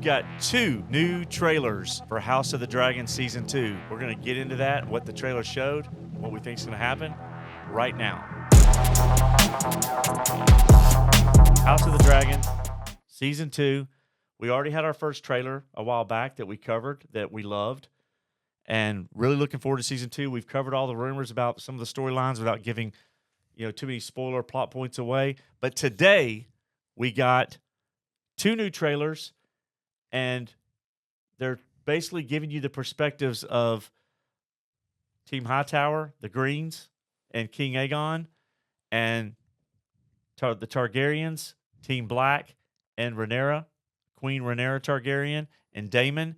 got 2 new trailers for House of the Dragon Season 2. We're going to get into that, what the trailer showed, what we think is going to happen right now. House of the Dragon Season 2. We already had our first trailer a while back that we covered, that we loved, and really looking forward to Season 2. We've covered all the rumors about some of the storylines without giving too many spoiler plot points away. But today, we got 2 new trailers, and they're basically giving you the perspectives of Team Hightower, the Greens, and King Aegon, and the Targaryens, Team Black, and Rhaenyra, Queen Rhaenyra Targaryen, and Daemon.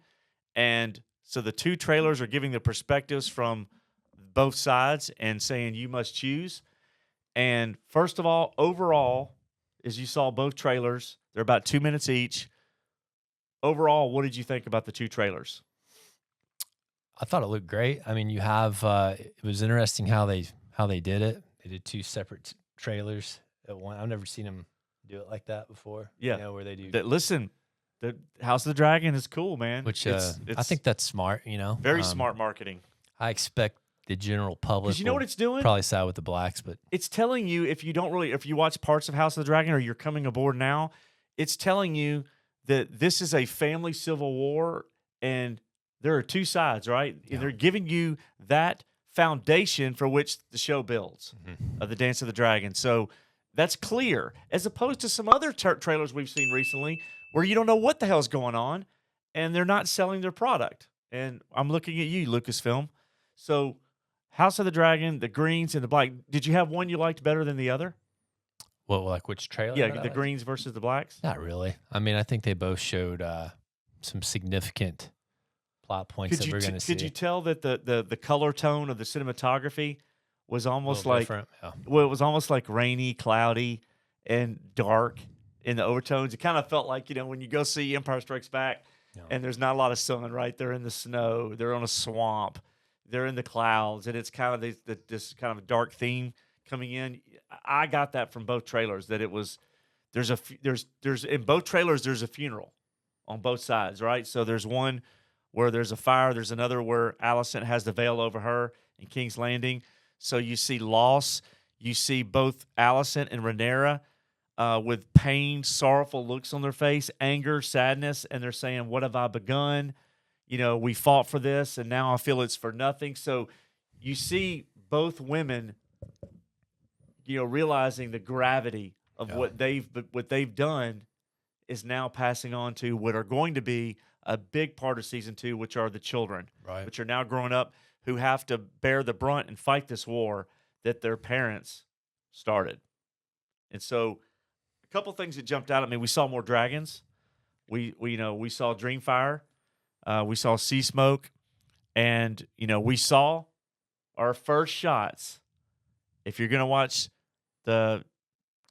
And so the 2 trailers are giving the perspectives from both sides and saying you must choose. And first of all, overall, as you saw both trailers, they're about 2 minutes each. Overall, what did you think about the 2 trailers? I thought it looked great. I mean, you have it was interesting how they did it. They did 2 separate trailers at one. I've never seen them do it like that before. Yeah, where they do. Listen, the House of the Dragon is cool, man. Which I think that's smart. Very smart marketing. I expect the general public. Because you know what it's doing? Probably side with the blacks, but it's telling you if you watch parts of House of the Dragon or you're coming aboard now, it's telling you that this is a family civil war and there are 2 sides, right? Yeah. And they're giving you that foundation for which the show builds of the Dance of the Dragon. So that's clear, as opposed to some other trailers we've seen recently where you don't know what the hell's going on and they're not selling their product. And I'm looking at you, Lucasfilm. So House of the Dragon, the Greens, and the Black. Did you have one you liked better than the other? Well, like which trailer? Yeah, the Greens versus the Blacks? Not really. I mean, I think they both showed some significant plot points that we're going to see. Could you tell that the color tone of the cinematography was almost like different? Yeah. Well, it was almost like rainy, cloudy, and dark in the overtones. It kind of felt like when you go see Empire Strikes Back, and there's not a lot of sun, right? They're in the snow, they're on a swamp, they're in the clouds, and it's kind of this kind of dark theme coming in. I got that from both trailers, that it was there's in both trailers there's a funeral on both sides, right? So there's one where there's a fire, there's another where Alicent has the veil over her in King's Landing. So you see loss, you see both Alicent and Rhaenyra with pain, sorrowful looks on their face, anger, sadness, and they're saying, "What have I begun? We fought for this, and now I feel it's for nothing." So you see both women, realizing the gravity of what they've done is now passing on to what are going to be a big part of Season 2, which are the children, right, which are now growing up, who have to bear the brunt and fight this war that their parents started. And so a couple things that jumped out at me. We saw more dragons. We saw Dreamfire. We saw Sea Smoke. And, we saw our first shots. If you're going to watch the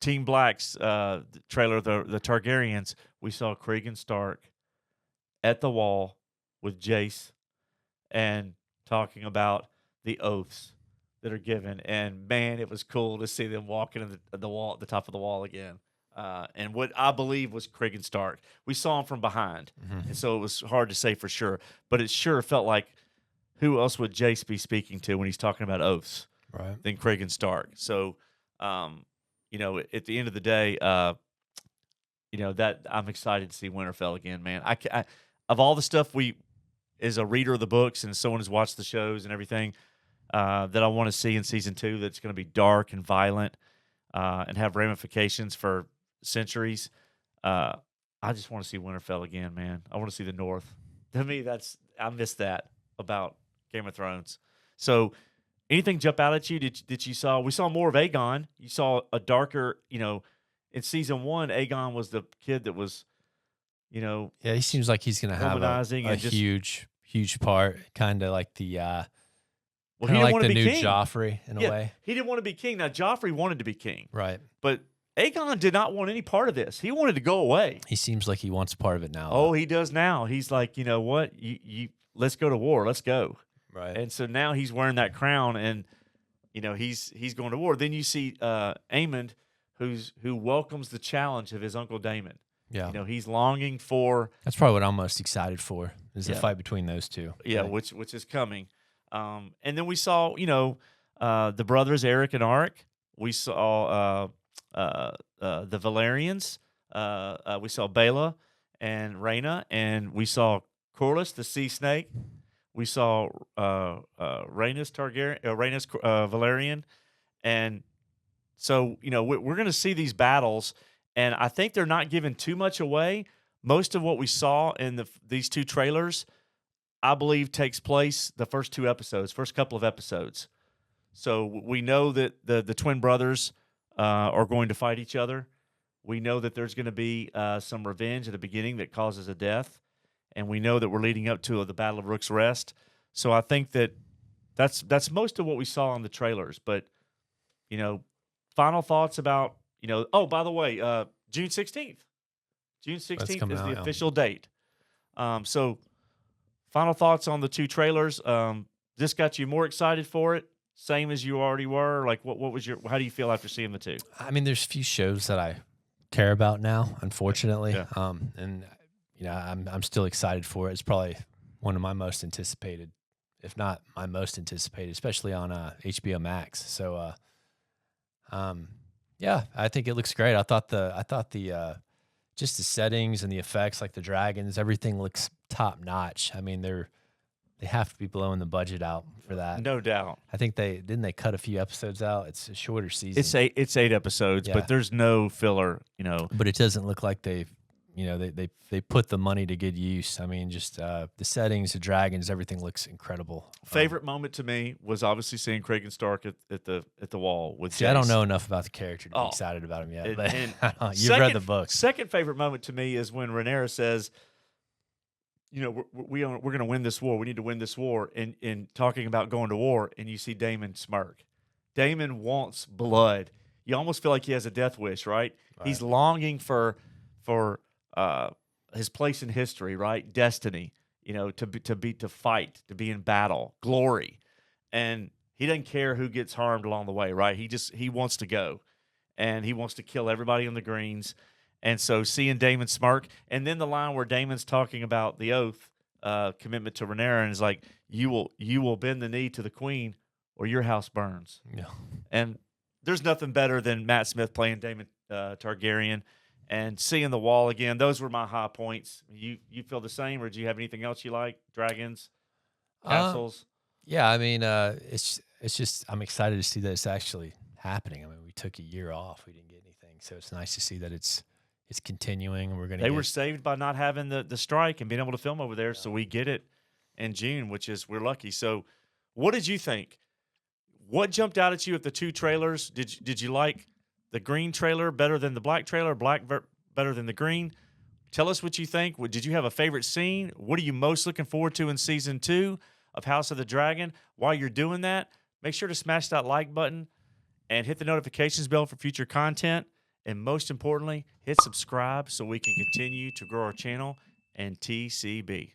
Team Black's trailer, the Targaryens, we saw Cregan Stark at the wall with Jace and talking about the oaths that are given. And, man, it was cool to see them walking in the wall at the top of the wall again. And what I believe was Cregan Stark. We saw him from behind, and so it was hard to say for sure. But it sure felt like who else would Jace be speaking to when he's talking about oaths than Cregan Stark. So, at the end of the day, that I'm excited to see Winterfell again, man. I of all the stuff as a reader of the books and someone who's watched the shows and everything, that I want to see in Season 2 that's going to be dark and violent and have ramifications for centuries. I just want to see Winterfell again, man. I want to see the North. To me, I miss that about Game of Thrones. So anything jump out at you that you saw? We saw more of Aegon. You saw a darker, in Season 1, Aegon was the kid that was, yeah, he seems like he's going to have a huge part, kind of like the he didn't want to be new king. Joffrey in a way. He didn't want to be king. Now Joffrey wanted to be king, right? But Aegon did not want any part of this. He wanted to go away. He seems like he wants part of it now. Oh, he does now. He's like, you know what? You let's go to war. Let's go. Right. And so now he's wearing that crown, and he's going to war. Then you see Aemond, who welcomes the challenge of his uncle Daemon. Yeah. He's longing for That's probably what I'm most excited for is the Yeah. fight between those two. yeah, Like, which is coming. And then we saw the brothers Eric and Arik. We saw the Valerians. We saw Bela and Rhaena, and we saw Corlys, the sea snake. We saw Rhaenys Targaryen, Rhaenys Valerian, and so we're going to see these battles, and I think they're not giving too much away. Most of what we saw in these two trailers, I believe, takes place the first couple of episodes. So we know that the twin brothers are going to fight each other. We know that there's going to be some revenge at the beginning that causes a death, and we know that we're leading up to the Battle of Rook's Rest. So I think that's most of what we saw in the trailers. But final thoughts about Oh, by the way, June 16th. June 16th coming is out, the yeah. official date. So final thoughts on the two trailers. This got you more excited for it? Same as you already were? Like, what was how do you feel after seeing the two? I mean, there's a few shows that I care about now, unfortunately. Yeah. And I'm still excited for it. It's probably one of my most anticipated, if not my most anticipated, especially on HBO Max. So, yeah, I think it looks great. I thought the just the settings and the effects, like the dragons, everything looks top notch. I mean, they have to be blowing the budget out for that. No doubt. I think they cut a few episodes out. It's a shorter season. It's 8 episodes, Yeah. but there's no filler. But it doesn't look like they put the money to good use. I mean, just the settings, the dragons, everything looks incredible. Favorite moment to me was obviously seeing Craig and Stark at the wall with. See, I don't Jace. know enough about the character to be Oh. excited about him yet. And- But you've read the book. Second favorite moment to me is when Rhaenyra says, we're going to win this war. We need to win this war. And talking about going to war, and you see Daemon smirk. Daemon wants blood. You almost feel like he has a death wish, right? He's longing for his place in history, right? Destiny. To fight, to be in battle, glory, and he doesn't care who gets harmed along the way, right? He wants to go, and he wants to kill everybody on the greens. And so seeing Daemon smirk, and then the line where Daemon's talking about the oath, commitment to Rhaenyra, and is like, you will bend the knee to the queen, or your house burns. Yeah. And there's nothing better than Matt Smith playing Daemon Targaryen, and seeing the wall again. Those were my high points. You feel the same, or do you have anything else you like? Dragons, castles. Yeah, I mean, it's just I'm excited to see that it's actually happening. I mean, we took a year off, we didn't get anything, so it's nice to see that it's continuing. And They were saved by not having the strike and being able to film over there, so we get it in June, which is we're lucky. So, what did you think? What jumped out at you at the two trailers? Did you like the green trailer better than the black trailer? Better than the green? Tell us what you think. Did you have a favorite scene? What are you most looking forward to in season 2 of House of the Dragon? While you're doing that, make sure to smash that like button and hit the notifications bell for future content. And most importantly, hit subscribe so we can continue to grow our channel and TCB.